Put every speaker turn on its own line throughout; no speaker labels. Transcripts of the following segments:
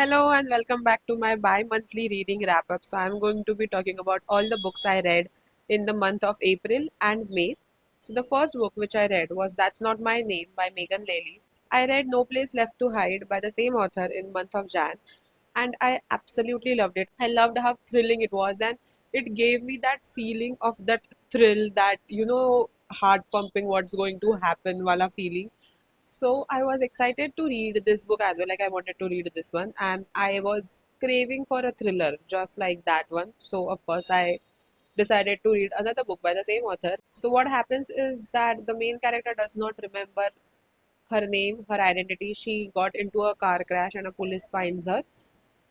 Hello and welcome back to my bi-monthly reading wrap-up. So I'm going to be talking about all the books I read in the month of April and May. So the first book which I read was That's Not My Name by Megan Lely. I read No Place Left to Hide by the same author in month of Jan, and I absolutely loved it. I loved how thrilling it was, and it gave me that feeling of that thrill, that heart pumping, what's going to happen wala feeling. So I was excited to read this book as well. Like I wanted to read this one, and I was craving for a thriller just like that one. So of course I decided to read another book by the same author. So what happens is that the main character does not remember her name, her identity. She got into a car crash and a police finds her,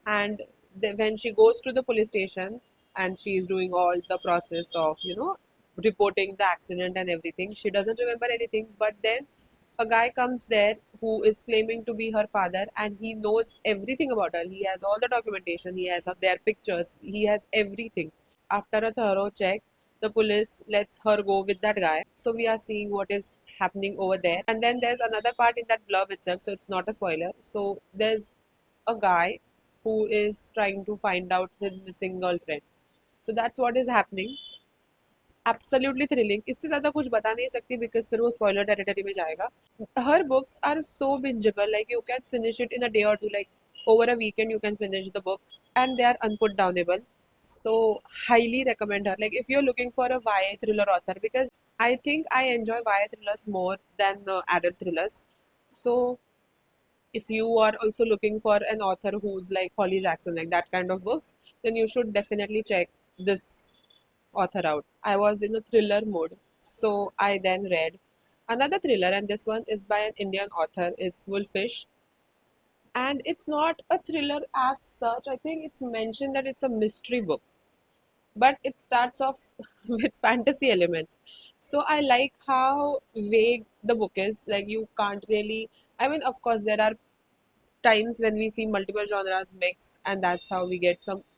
and when she goes to the police station and she is doing all the process of reporting the accident and everything, she doesn't remember anything. But then a guy comes there who is claiming to be her father, and he knows everything about her. He has all the documentation, he has their pictures, he has everything. After a thorough check, the police lets her go with that guy. So we are seeing what is happening over there. And then there's another part in that blurb itself, so it's not a spoiler. So there's a guy who is trying to find out his missing girlfriend. So that's what is happening. Absolutely thrilling. इससे ज़्यादा कुछ बता नहीं सकती because फिर वो spoiler territory में जाएगा. Her books are so bingeable. Like you can finish it in a day or two. Like over a weekend you can finish the book, and they are unputdownable. So highly recommend her. Like if you're looking for a YA thriller author, because I think I enjoy YA thrillers more than adult thrillers. So if you are also looking for an author who's like Holly Jackson, like that kind of books, then you should definitely check this author out. I was in a thriller mode, so I then read another thriller, and this one is by an Indian author. It's Wolfish, and it's not a thriller as such. I think it's mentioned that it's a mystery book, but it starts off with fantasy elements. So I like how vague the book is. Like you can't really. I mean, of course, there are times when we see multiple genres mix, and that's how we get something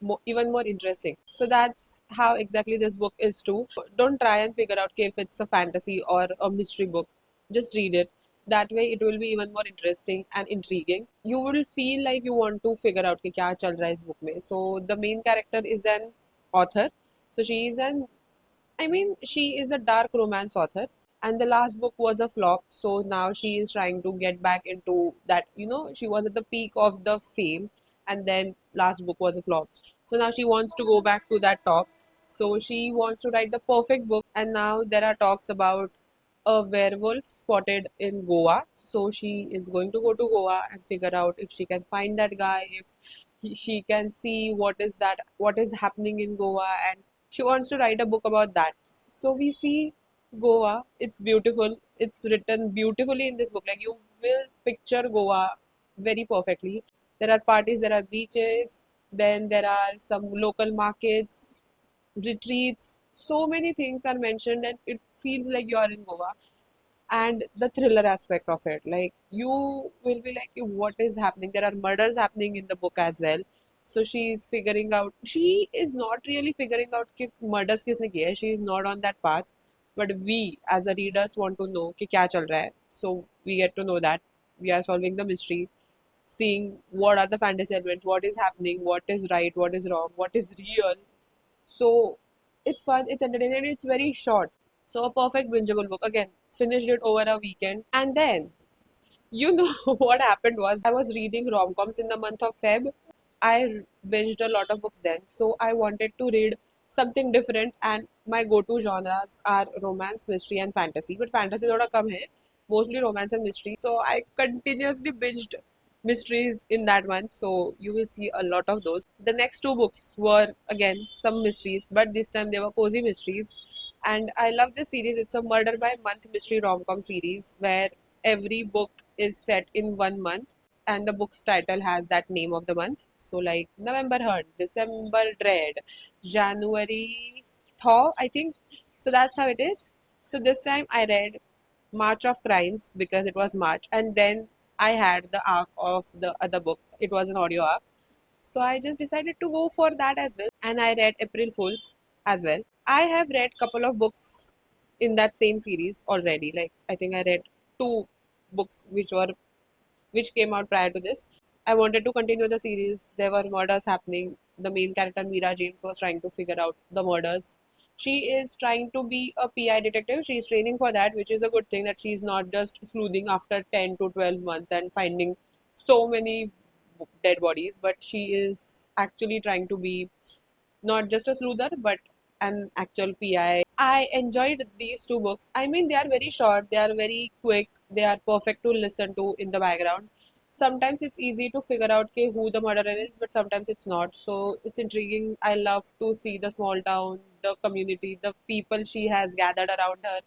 more, even more interesting. So that's how exactly this book is too. Don't try and figure out if it's a fantasy or a mystery book. Just read it. That way it will be even more interesting and intriguing. You will feel like you want to figure out कि क्या चल रहा है इस book में. So the main character is an author. So she is an I mean, she is a dark romance author, and the last book was a flop. So now she is trying to get back into that. She was at the peak of the fame, and then last book was a flop. So now she wants to go back to that top. So she wants to write the perfect book, and now there are talks about a werewolf spotted in Goa. So she is going to go to Goa and figure out if she can find that guy, if she can see what is happening in Goa, and she wants to write a book about that. So we see Goa. It's beautiful. It's written beautifully in this book. Like you will picture Goa very perfectly. There are parties, there are beaches, then there are some local markets, retreats. So many things are mentioned, and it feels like you are in Goa. And the thriller aspect of it, like you will be like, what is happening? There are murders happening in the book as well. So she is not really figuring out कि murders किसने किए है. She is not on that path, but we as a readers want to know कि क्या चल रहा है. So we get to know that we are solving the mystery, seeing what are the fantasy elements, what is happening, what is right, what is wrong, what is real. So it's fun, it's entertaining, and it's very short. So a perfect bingeable book. Again, finished it over a weekend. And then, what happened was I was reading rom-coms in the month of Feb. I binged a lot of books then. So I wanted to read something different, and my go-to genres are romance, mystery, and fantasy. But fantasy thoda kam hai. Mostly romance and mystery. So I continuously binged mysteries in that month. So you will see a lot of those. The next two books were again some mysteries, but this time they were cozy mysteries. And I love this series. It's a murder by month mystery rom-com series where every book is set in 1 month, and the book's title has that name of the month. So like November Hunt, December Dread, January Thaw, I think. So that's how it is. So this time I read March of Crimes because it was March, and then I had the arc of the other book. It was an audio arc. So I just decided to go for that as well. And I read April Fools as well. I have read couple of books in that same series already. Like I think I read two books which came out prior to this. I wanted to continue the series. There were murders happening. The main character, Mira James, was trying to figure out the murders. She is trying to be a PI detective. She's training for that, which is a good thing that she's not just sleuthing after 10 to 12 months and finding so many dead bodies, but she is actually trying to be not just a sleuther, but an actual PI. I enjoyed these two books. I mean, they are very short, they are very quick, they are perfect to listen to in the background. Sometimes it's easy to figure out ke, who the murderer is, but sometimes it's not. So it's intriguing. I love to see the small town, the community, the people she has gathered around her,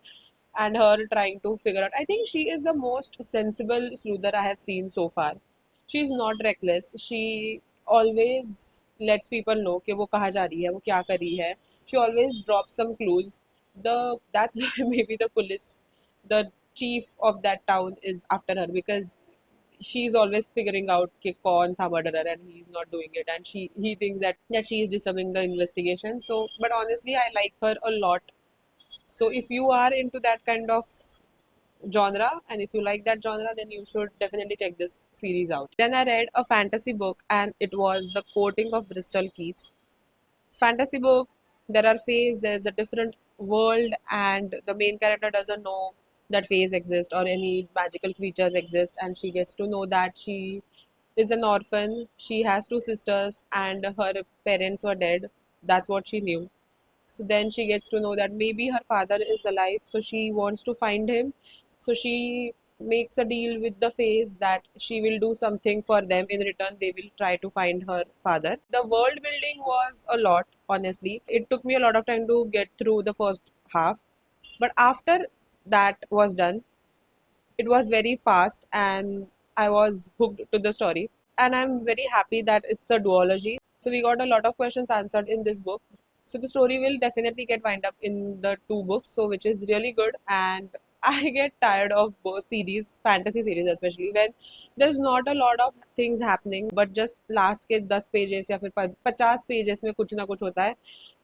and her trying to figure out. I think she is the most sensible sleuther I have seen so far. She is not reckless. She always lets people know कि वो कहाँ जा रही है, वो क्या कर रही है. She always drops some clues. That's why maybe the police, the chief of that town is after her because she's always figuring out कि कौन था murderer and he's not doing it and he thinks that she is disturbing the investigation. So, but honestly, I like her a lot. So if you are into that kind of genre and if you like that genre, then you should definitely check this series out. Then I read a fantasy book and it was The Courting of Bristol Keats. Fantasy book, there are fays, there's a different world, and the main character doesn't know that fays exist or any magical creatures exist, and she gets to know that she is an orphan, she has two sisters, and her parents were dead. That's what she knew. So then she gets to know that maybe her father is alive, so she wants to find him. So she makes a deal with the Fays that she will do something for them. In return, they will try to find her father. The world building was a lot, honestly. It took me a lot of time to get through the first half. But after that was done, it was very fast and I was hooked to the story. And I'm very happy that it's a duology. So we got a lot of questions answered in this book. So the story will definitely get wind up in the two books, so which is really good. And I get tired of both series, fantasy series especially, when there's not a lot of things happening, but just last के 10 pages या फिर 50 pages में कुछ ना कुछ होता है.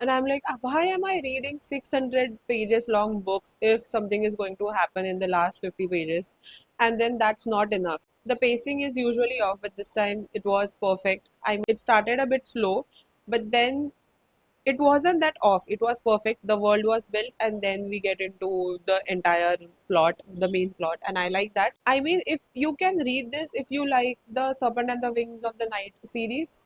And I'm like, why am I reading 600 pages long books if something is going to happen in the last 50 pages? And then that's not enough. The pacing is usually off, but this time it was perfect. I mean, it started a bit slow, but then it wasn't that off. It was perfect. The world was built, and then we get into the entire plot, the main plot, and I like that. I mean, if you can read this, if you like the Serpent and the Wings of the Night series,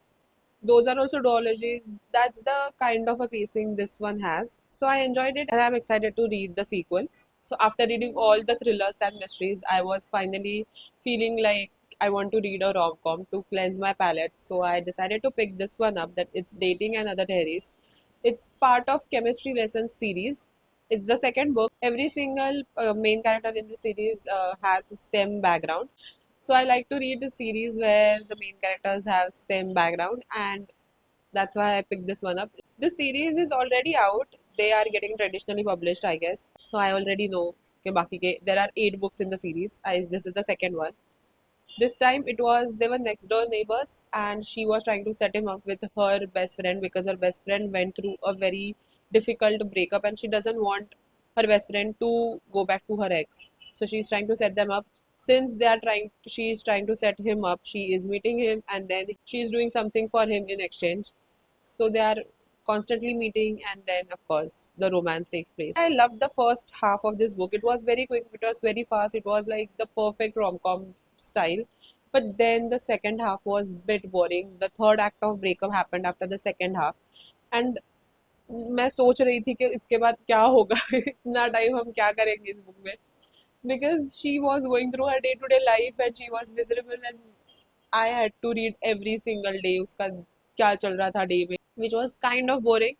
those are also duologies. That's the kind of a pacing this one has. So I enjoyed it, and I'm excited to read the sequel. So after reading all the thrillers and mysteries, I was finally feeling like I want to read a rom-com to cleanse my palate. So I decided to pick this one up that it's Dating and Other Theories. It's part of Chemistry Lessons series. It's the second book. Every single main character in the series has a STEM background. So I like to read the series where the main characters have STEM background and that's why I picked this one up. This series is already out. They are getting traditionally published, I guess. So I already know कि बाकी के there are 8 books in the series. This is the second one. This time it was they were next door neighbors and she was trying to set him up with her best friend because her best friend went through a very difficult breakup and she doesn't want her best friend to go back to her ex. So she's trying to set them up. Since they are trying, she is trying to set him up. She is meeting him and then she is doing something for him in exchange. So they are constantly meeting and then of course the romance takes place. I loved the first half of this book. It was very quick, it was very fast, it was like the perfect rom-com style. But then the second half was bit boring. The third act of breakup happened after the second half. And मैं सोच रही थी कि इसके बाद क्या होगा इतना टाइम हम क्या करेंगे इस बुक में because she was going through her day to day life and she was miserable and I had to read every single day उसका क्या चल रहा था day में which was kind of boring.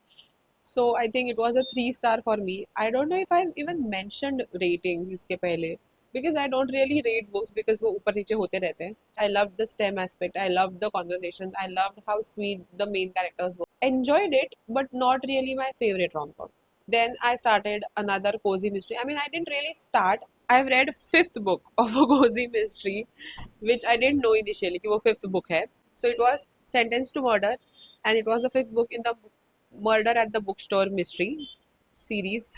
So I think it was a 3 star for me. I don't know if I've even mentioned ratings इसके पहले because I don't really rate books because वो ऊपर नीचे होते रहते हैं. I loved the STEM aspect. I loved the conversations. I loved how sweet the main characters were. Enjoyed it, but not really my favorite rom-com. Then I started another cozy mystery. I mean, I didn't really start. I've read fifth book of a cozy mystery, which I didn't know initially कि वो fifth book है. So it was Sentenced to Murder, and it was the fifth book in the Murder at the Bookstore mystery series.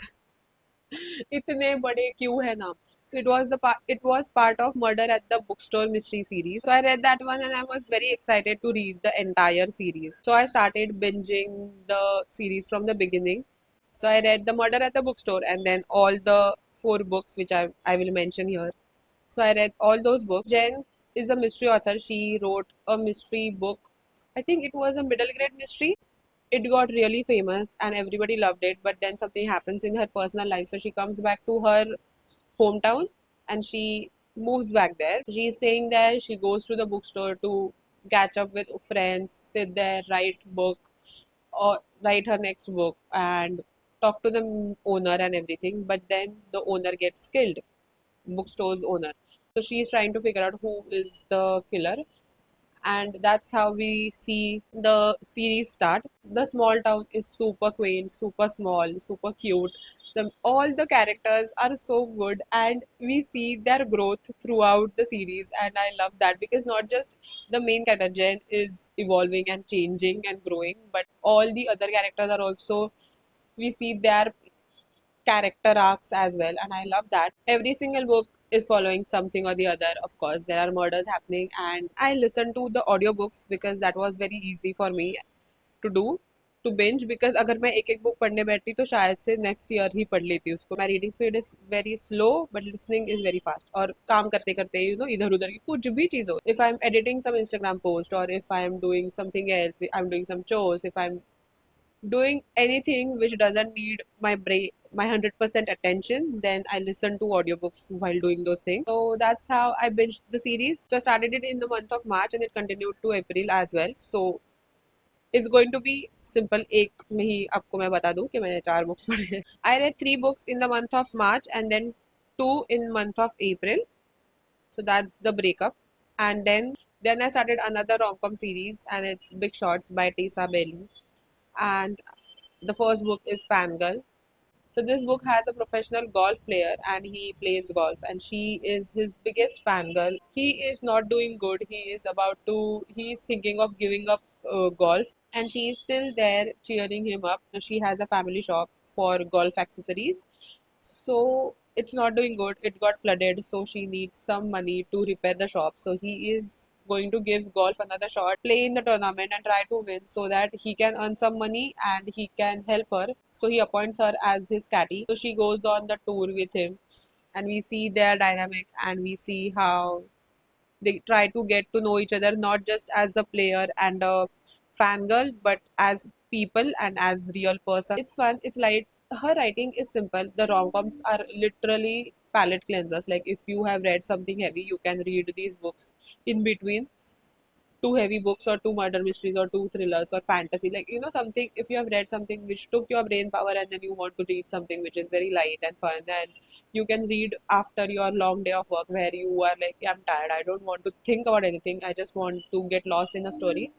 इतने बड़े क्यों है नाम. So it was part of Murder at the Bookstore mystery series. So I read that one and I was very excited to read the entire series. So I started binging the series from the beginning. So I read the Murder at the Bookstore and then all the four books which I will mention here. So I read all those books. Jen is a mystery author. She wrote a mystery book. I think it was a middle grade mystery. It got really famous and everybody loved it, but then something happens in her personal life. So she comes back to her hometown and she moves back there. She's staying there. She goes to the bookstore to catch up with friends, sit there, write book or write her next book and talk to the owner and everything. But then the owner gets killed, bookstore's owner. So she's trying to figure out who is the killer, and that's how we see the series start. The small town is super quaint, super small, super cute. All the characters are so good, and we see their growth throughout the series. And I love that because not just the main character Jen is evolving and changing and growing, but all the other characters are also, we see their character arcs as well, and I love that. Every single book is following something or the other. Of course, there are murders happening, and I listen to the audiobooks because that was very easy for me to do, to binge, because अगर मैं एक एक book पढ़ने बैठती तो शायद से next year ही पढ़ लेती उसको. My reading speed is very slow but listening is very fast. और काम करते करते इधर उधर की कुछ भी चीज हो, if I'm editing some Instagram post or if I'm doing something else, I'm doing some chores, if I'm doing anything which doesn't need my brain, my 100% attention, then I listen to audiobooks while doing those things. So that's how I binged the series. So I started it in the month of March and it continued to April as well. So it's going to be simple. एक में ही आपको मैं बता दूं कि मैंने 4 books पढ़े हैं. I read 3 books in the month of March and then 2 in month of April. So that's the breakup. And then I started another rom-com series and it's Big Shots by Tessa Bailey. And the first book is Fangirl. So this book has a professional golf player and he plays golf and she is his biggest fangirl. He is not doing good. He is thinking of giving up golf and she is still there cheering him up. So she has a family shop for golf accessories. So it's not doing good. It got flooded. So she needs some money to repair the shop. So he is going to give golf another shot, play in the tournament and try to win so that he can earn some money and he can help her. So he appoints her as his caddy. So she goes on the tour with him and we see their dynamic and we see how they try to get to know each other not just as a player and a fangirl but as people and as real person. It's fun, it's light. Her writing is simple. The rom-coms are literally palate cleansers. Like if you have read something heavy, you can read these books in between two heavy books or two murder mysteries or two thrillers or fantasy. Like, something, if you have read something which took your brain power and then you want to read something which is very light and fun and you can read after your long day of work where you are like, "Yeah, I'm tired, I don't want to think about anything, I just want to get lost in a story."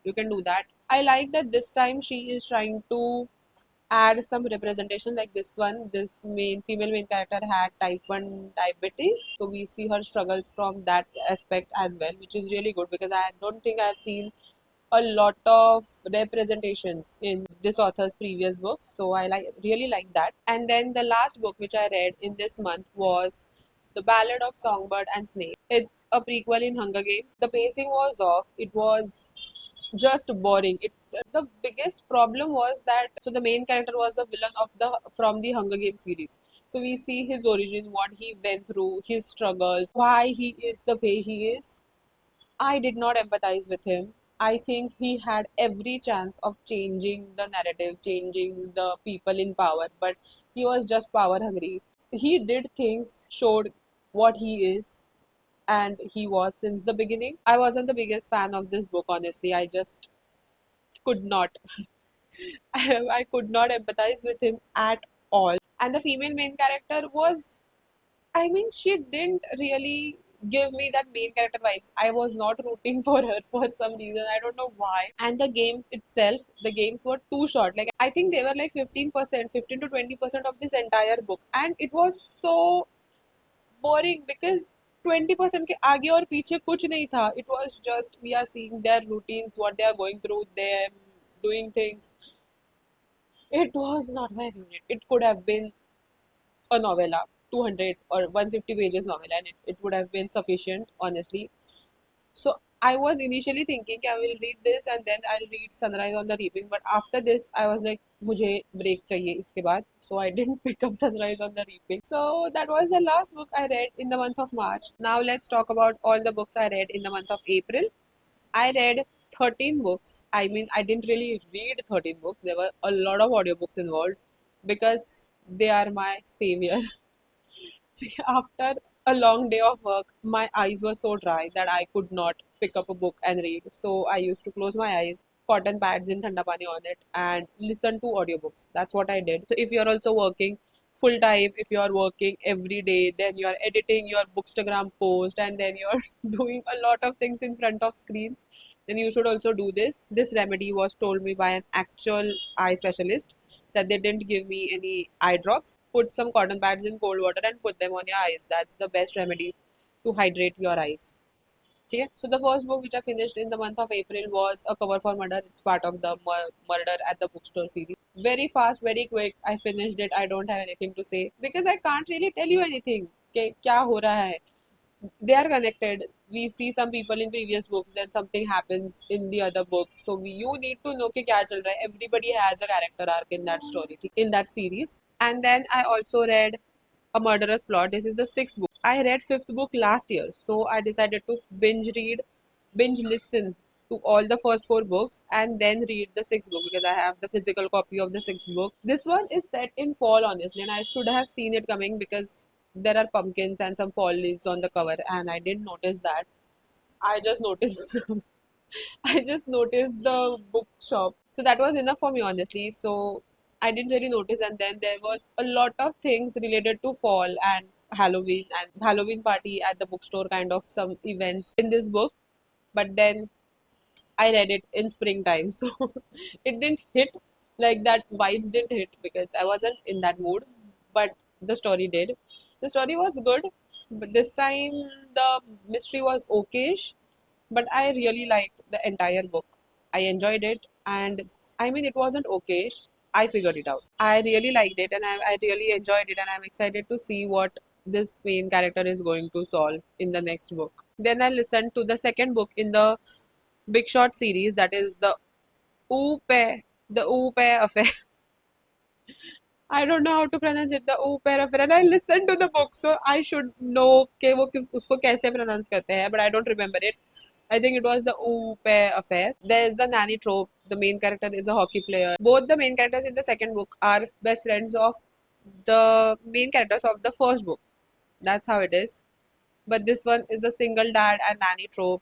You can do that. I like that this time she is trying to add some representation. Like this main female main character had type 1 diabetes, so we see her struggles from that aspect as well, which is really good because I don't think I've seen a lot of representations in this author's previous books, so I really like that. And then the last book which I read in this month was The Ballad of Songbird and Snake. It's a prequel in Hunger Games. The pacing was off. It was just boring. The biggest problem was that the main character was the villain of the from the Hunger Games series. So we see his origin, what he went through, his struggles, why he is the way he is. I did not empathize with him. I think he had every chance of changing the narrative, changing the people in power, but he was just power hungry. He did things, showed what he is, and he was since the beginning. I wasn't the biggest fan of this book, honestly. I just could not. I could not empathize with him at all. And the female main character was, I mean, she didn't really give me that main character vibes. I was not rooting for her for some reason. I don't know why. And the games itself, the games were too short. Like, I think they were like 15%, 15 to 20% of this entire book. And it was so boring because 20% के आगे और पीछे कुछ नहीं था. It was just we are seeing their routines, what they are going through, them doing things. It was not my favorite. It could have been a novella, 200 or 150 pages novella, and it would have been sufficient, honestly. So I was initially thinking I will read this and then I'll read Sunrise on the Reaping. But after this, I was like, मुझे break चाहिए इसके बाद. So I didn't pick up Sunrise on the Reaping. So that was the last book I read in the month of March. Now let's talk about all the books I read in the month of April. I read 13 books. I mean, I didn't really read 13 books. There were a lot of audiobooks involved because they are my savior. After a long day of work, my eyes were so dry that I could not pick up a book and read. So I used to close my eyes, cotton pads in thanda pani on it, and listen to audiobooks. That's what I did. So if you're also working full time, if you're working every day, then you're editing your Bookstagram post, and then you're doing a lot of things in front of screens, then you should also do this. This remedy was told me by an actual eye specialist that they didn't give me any eye drops. Put some cotton pads in cold water and put them on your eyes. That's the best remedy to hydrate your eyes. Okay? So the first book which I finished in the month of April was A Cover for Murder. It's part of the Murder at the Bookstore series. Very fast, very quick. I finished it. I don't have anything to say because I can't really tell you anything. Okay, क्या हो रहा है? They are connected. We see some people in previous books, then something happens in the other book. So you need to know कि क्या चल रहा है. Everybody has a character arc in that story, in that series. And then I also read A Murderous Plot. This is the sixth book. I read fifth book last year, so I decided to binge listen to all the first four books and then read the sixth book because I have the physical copy of the sixth book. This one is set in fall, honestly, and I should have seen it coming because there are pumpkins and some fall leaves on the cover, and I didn't notice that. I just noticed I just noticed the bookshop. So that was enough for me, honestly. So I didn't really notice. And then there was a lot of things related to fall and Halloween party at the bookstore, kind of some events in this book. But then I read it in springtime. So it didn't hit like that, vibes didn't hit because I wasn't in that mood. But the story did. The story was good. But this time the mystery was okayish, but I really liked the entire book. I enjoyed it, and I mean, it wasn't okay. I figured it out. I really liked it, and I really enjoyed it, and I'm excited to see what this main character is going to solve in the next book. Then I listened to the second book in the Big Short series, that is Oope, the Oope Affair. I don't know how to pronounce it, the Oope Affair, and I listened to the book, so I should know कि वो उसको कैसे pronounce करते हैं, but I don't remember it. I think it was the Oope affair. There's the nanny trope. The main character is a hockey player. Both the main characters in the second book are best friends of the main characters of the first book. That's how it is. But this one is the single dad and nanny trope.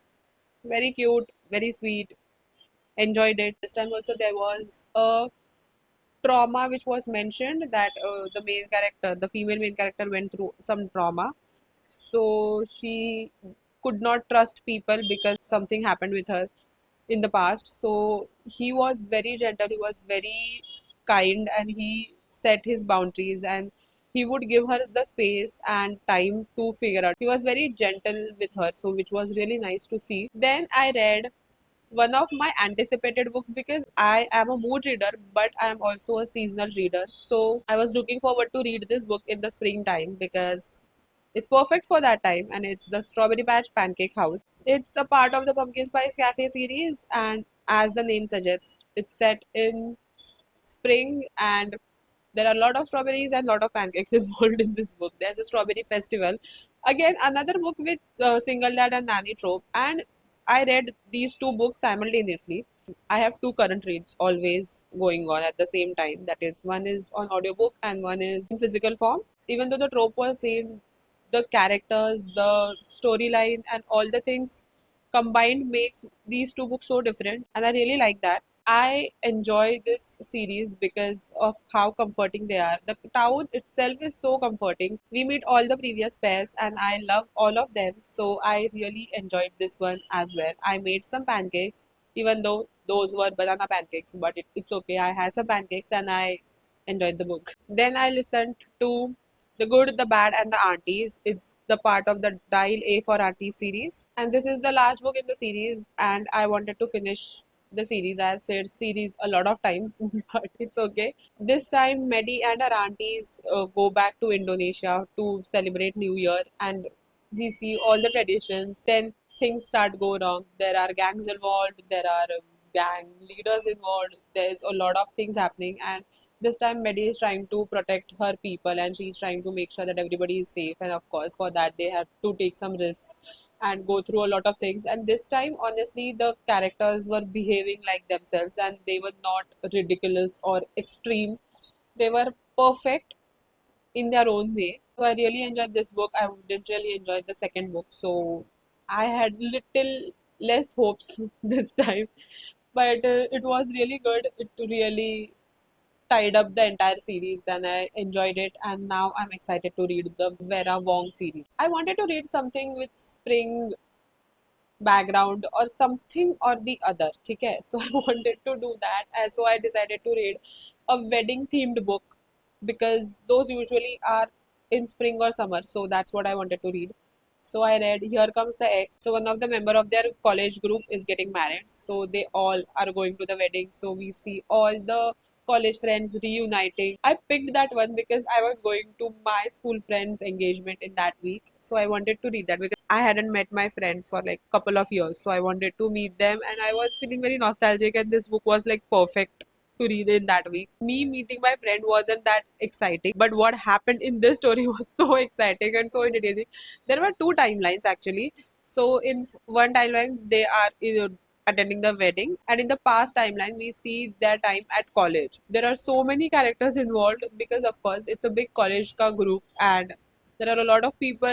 Very cute, very sweet. Enjoyed it. This time also there was a trauma which was mentioned that the main character, the female main character, went through some trauma. So she could not trust people because something happened with her in the past. So he was very gentle, he was very kind, and he set his boundaries and he would give her the space and time to figure out. He was very gentle with her, so which was really nice to see. Then I read one of my anticipated books because I am a mood reader, but I am also a seasonal reader. So I was looking forward to read this book in the springtime because it's perfect for that time, and it's the Strawberry Patch Pancake House. It's a part of the Pumpkin Spice Cafe series, and as the name suggests, it's set in spring, and there are a lot of strawberries and a lot of pancakes involved in this book. There's a strawberry festival. Again, another book with single dad and nanny trope. And I read these two books simultaneously. I have two current reads always going on at the same time. That is, one is on audiobook and one is in physical form. Even though the trope was same, the characters, the storyline, and all the things combined makes these two books so different, and I really like that. I enjoy this series because of how comforting they are. The town itself is so comforting. We meet all the previous pairs and I love all of them, so I really enjoyed this one as well. I made some pancakes, even though those were banana pancakes, but it's okay. I had some pancakes and I enjoyed the book. Then I listened to The Good, the Bad, and the Aunties. It's the part of the Dial A for Aunties series. And this is the last book in the series, and I wanted to finish the series. I have said series a lot of times, but it's okay. This time, Medi and her aunties go back to Indonesia to celebrate New Year, and we see all the traditions. Then things start go wrong. There are gangs involved. There are gang leaders involved. There's a lot of things happening, and this time Medi is trying to protect her people, and she's trying to make sure that everybody is safe. And of course, for that they have to take some risks and go through a lot of things. And this time, honestly, the characters were behaving like themselves, and they were not ridiculous or extreme. They were perfect in their own way. So I really enjoyed this book. I didn't really enjoy the second book. So I had little less hopes this time, but it was really good. It really tied up the entire series and I enjoyed it. And now I'm excited to read the Vera Wong series. I wanted to read something with spring background or something or the other. Okay, so I wanted to do that, and so I decided to read a wedding themed book because those usually are in spring or summer. So that's what I wanted to read. So I read Here Comes the Ex. So one of the member of their college group is getting married. So they all are going to the wedding. So we see all the college friends reuniting. I picked that one because I was going to my school friend's engagement in that week. So I wanted to read that because I hadn't met my friends for like couple of years. So I wanted to meet them and I was feeling very nostalgic and this book was like perfect to read in that week. Me meeting my friend wasn't that exciting, but what happened in this story was so exciting and so entertaining. There were two timelines actually. So in one timeline, they are attending the wedding, and in the past timeline, we see their time at college. There are so many characters involved because, of course, it's a big college ka group, and there are a lot of people,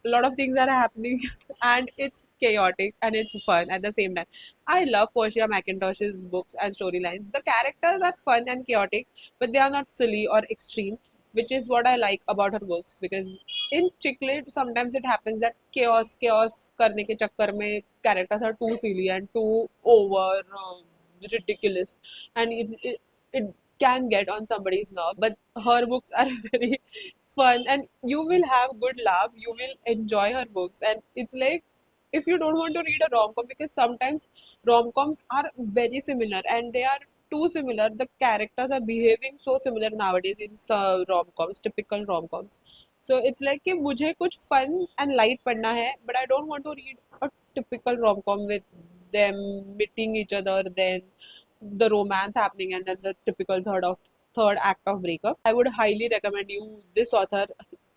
a lot of things are happening, and it's chaotic and it's fun at the same time. I love Portia McIntosh's books and storylines. The characters are fun and chaotic, but they are not silly or extreme, which is what I like about her books. Because in chick lit, sometimes it happens that chaos करने के चक्कर में characters are too silly and too over ridiculous, and it can get on somebody's nerve. But her books are very fun, and you will have good laugh. You will enjoy her books, and it's like if you don't want to read a rom com because sometimes rom coms are very similar and they are too similar. The characters are behaving so similar nowadays in rom coms, typical rom coms. So it's like कि मुझे कुछ fun and light पढ़ना है, but I don't want to read a typical rom com with them meeting each other, then the romance happening, and then the typical third act of breakup. I would highly recommend you this author,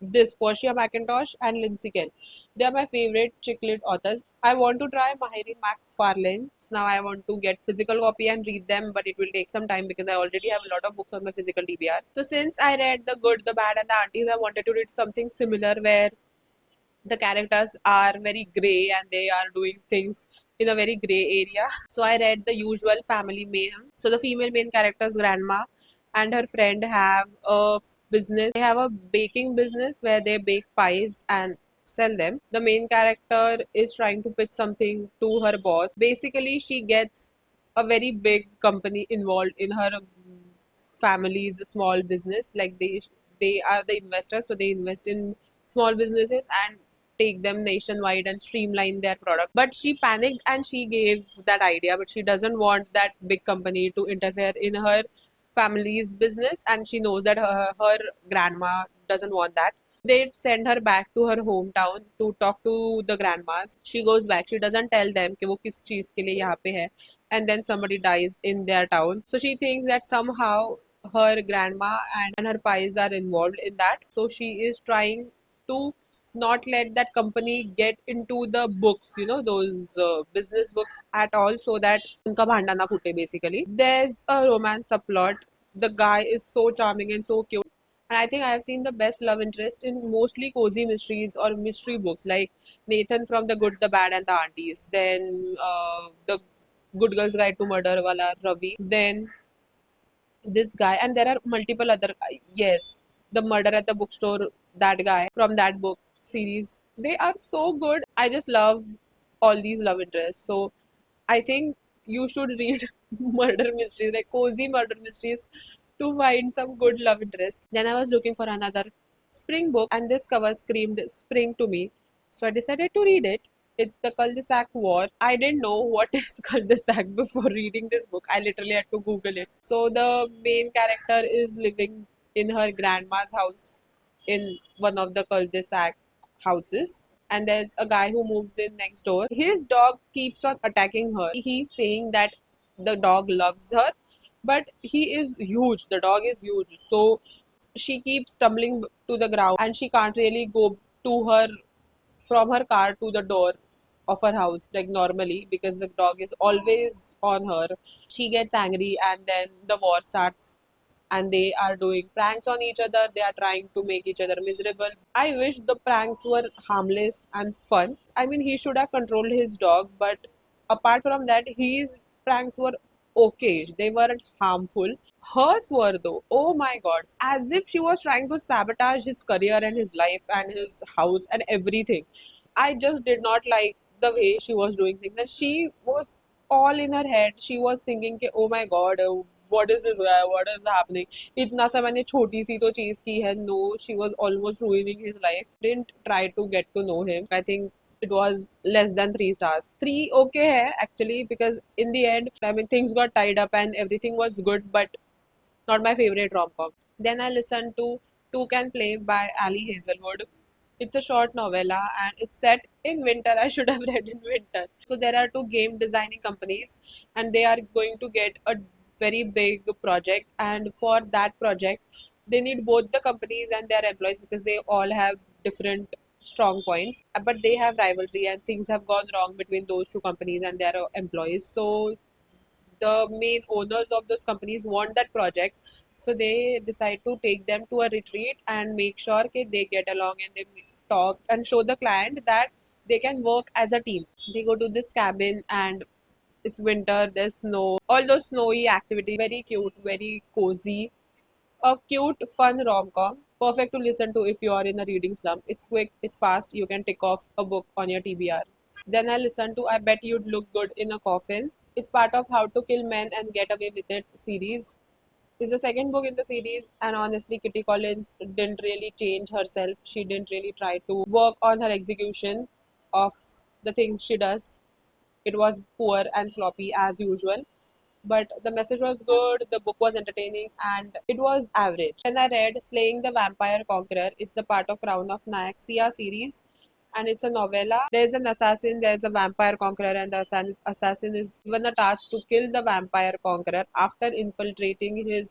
this Portia McIntosh and Lindsay Kell. They are my favorite chick lit authors. I want to try Mahiri McFarlane. Now I want to get physical copy and read them, but it will take some time because I already have a lot of books on my physical TBR. So since I read The Good, the Bad, and the Aunties, I wanted to read something similar where the characters are very gray and they are doing things in a very gray area. So I read The Usual Family Mayhem. So the female main character's grandma and her friend have a business. They have a baking business where they bake pies and sell them. The main character is trying to pitch something to her boss. Basically, she gets a very big company involved in her family's small business. Like they are the investors, so they invest in small businesses and take them nationwide and streamline their product. But she panicked and she gave that idea, but she doesn't want that big company to interfere in her family's business, and she knows that her grandma doesn't want that. They send her back to her hometown to talk to the grandmas. She goes back. She doesn't tell them कि वो किस चीज के लिए यहाँ पे है, and then somebody dies in their town. So she thinks that somehow her grandma and her pies are involved in that. So she is trying to not let that company get into the books, those business books at all, so that उनका भांडा ना फूटे basically. There's a romance subplot. The guy is so charming and so cute. And I think I have seen the best love interest in mostly cozy mysteries or mystery books like Nathan from The Good, the Bad, and the Aunties. Then the Good Girl's Guide to Murder wala Ravi. Then this guy, and there are multiple other. Yes, the Murder at the Bookstore, that guy from that book series. They are so good. I just love all these love interests. So I think you should read murder mysteries, like cozy murder mysteries, to find some good love interest. Then I was looking for another spring book, and this cover screamed spring to me. So I decided to read it. It's the cul-de-sac war. I didn't know what is cul-de-sac before reading this book. I literally had to Google it. So the main character is living in her grandma's house in one of the cul-de-sac houses. And there's a guy who moves in next door. His dog keeps on attacking her. He's saying that the dog loves her, but he is huge. The dog is huge. So she keeps tumbling to the ground and she can't really go to her from her car to the door of her house like normally because the dog is always on her. She gets angry and then the war starts and they are doing pranks on each other. They are trying to make each other miserable. I wish the pranks were harmless and fun. I mean, he should have controlled his dog, but apart from that, his pranks were okay. They weren't harmful. Hers were though, oh my god, as if she was trying to sabotage his career and his life and his house and everything. I just did not like the way she was doing things. And she was all in her head. She was thinking, कि, oh my god, what is this guy? What is happening? इतना सा मैंने छोटी सी तो चीज की है. No, she was almost ruining his life. Didn't try to get to know him. I think it was less than 3 stars. Three okay hai actually because in the end, I mean things got tied up and everything was good, but not my favorite rom-com. Then I listened to Two Can Play by Ali Hazelwood. It's a short novella and it's set in winter. I should have read in winter. So there are two game designing companies and they are going to get a very big project, and for that project they need both the companies and their employees because they all have different strong points, but they have rivalry and things have gone wrong between those two companies and their employees. So the main owners of those companies want that project, so they decide to take them to a retreat and make sure that they get along and they talk and show the client that they can work as a team. They go to this cabin and it's winter, there's snow, all those snowy activities, very cute, very cozy, a cute fun rom-com, perfect to listen to if you are in a reading slump. It's quick, it's fast, you can tick off a book on your TBR. Then I listened to I Bet You'd Look Good in a Coffin. It's part of How to Kill Men and Get Away with It series. It's the second book in the series, and honestly, Kitty Collins didn't really change herself. She didn't really try to work on her execution of the things she does. It was poor and sloppy as usual, but the message was good, the book was entertaining, and it was average. Then I read Slaying the Vampire Conqueror. It's the part of Crown of Nyaxia series, and it's a novella. There's an assassin, there's a vampire conqueror, and the assassin is given a task to kill the vampire conqueror after infiltrating his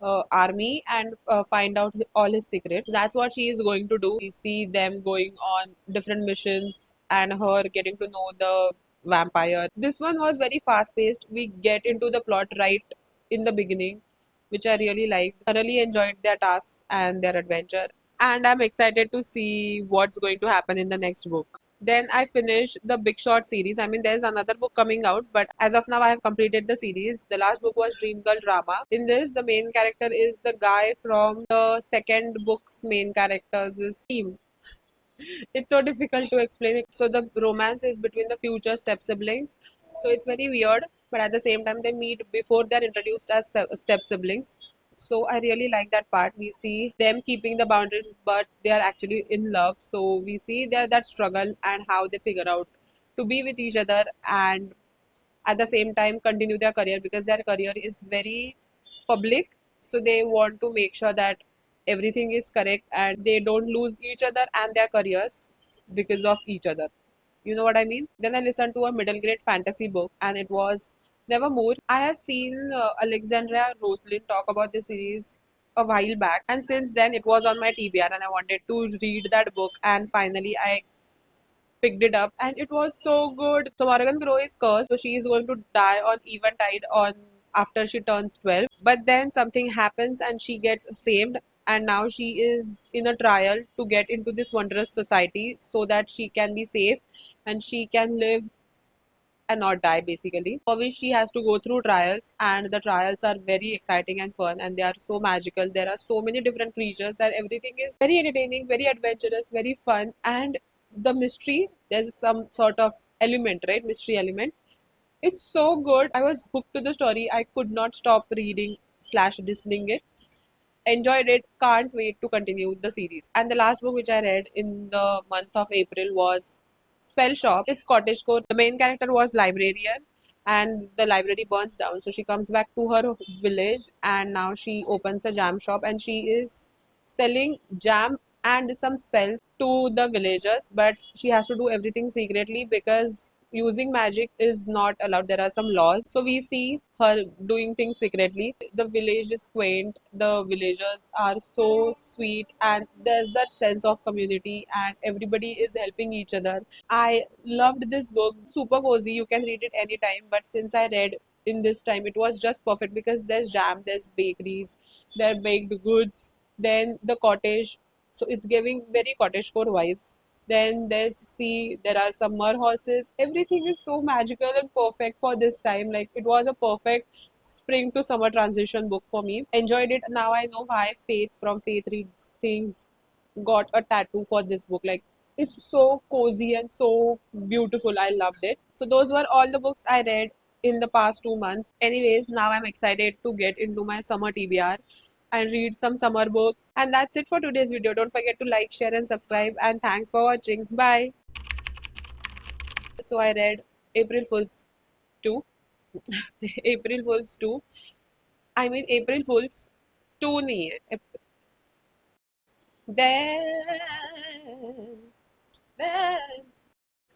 army and find out all his secrets. So that's what she is going to do. We see them going on different missions and her getting to know the vampire. This one was very fast paced. We get into the plot right in the beginning, which I really liked. Thoroughly enjoyed their tasks and their adventure. And I'm excited to see what's going to happen in the next book. Then I finished the Big Short series. I mean, there's another book coming out, but as of now, I have completed the series. The last book was Dream Girl Drama. In this, the main character is the guy from the second book's main character's team. It's so difficult to explain it. So the romance is between the future step siblings. So it's very weird, but at the same time they meet before they're introduced as step siblings. So I really like that part. We see them keeping the boundaries, but they are actually in love. So we see their that struggle and how they figure out to be with each other and at the same time continue their career because their career is very public, so they want to make sure that everything is correct and they don't lose each other and their careers because of each other. You know what I mean? Then I listened to a middle grade fantasy book and it was Nevermore. I have seen Alexandra Roslin talk about this series a while back, and since then it was on my TBR and I wanted to read that book, and finally I picked it up and it was so good. So Morgan Crow is cursed, so she is going to die on Eventide on after she turns 12. But then something happens and she gets saved, and now she is in a trial to get into this wondrous society so that she can be safe and she can live and not die basically, for which she has to go through trials, and the trials are very exciting and fun and they are so magical. There are so many different creatures that everything is very entertaining, very adventurous, very fun, and the mystery, there's some sort of element, right, mystery element. It's so good. I was hooked to the story. I could not stop reading slash listening it. Enjoyed it, can't wait to continue the series. And the last book which I read in the month of April was spell shop. It's cottagecore. The main character was librarian, and the library burns down. So she comes back to her village, and now she opens a jam shop, and she is selling jam and some spells to the villagers. But she has to do everything secretly because using magic is not allowed. There are some laws. So we see her doing things secretly. The village is quaint, the villagers are so sweet, and there's that sense of community, and everybody is helping each other. I loved this book, super cozy. You can read it anytime, but since I read in this time, it was just perfect because there's jam, there's bakeries, there are baked goods, then the cottage. So it's giving very cottagecore vibes. Then there's sea, there are some mer horses. Everything is so magical and perfect for this time. Like it was a perfect spring to summer transition book for me. Enjoyed it. Now I know why Faith from Faith Reads Things got a tattoo for this book. Like it's so cozy and so beautiful. I loved it. So those were all the books I read in the past 2 months. Anyways, now I'm excited to get into my summer TBR and read some summer books. And that's it for today's video. Don't forget to like, share, and subscribe. And thanks for watching. Bye. So I read April Fools 2. April Fools 2. I mean April Fools 2 नहीं है. Then, then.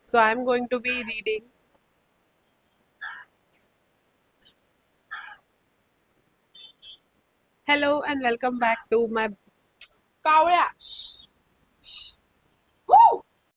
So I'm going to be reading. Hello and welcome back to my Kavya.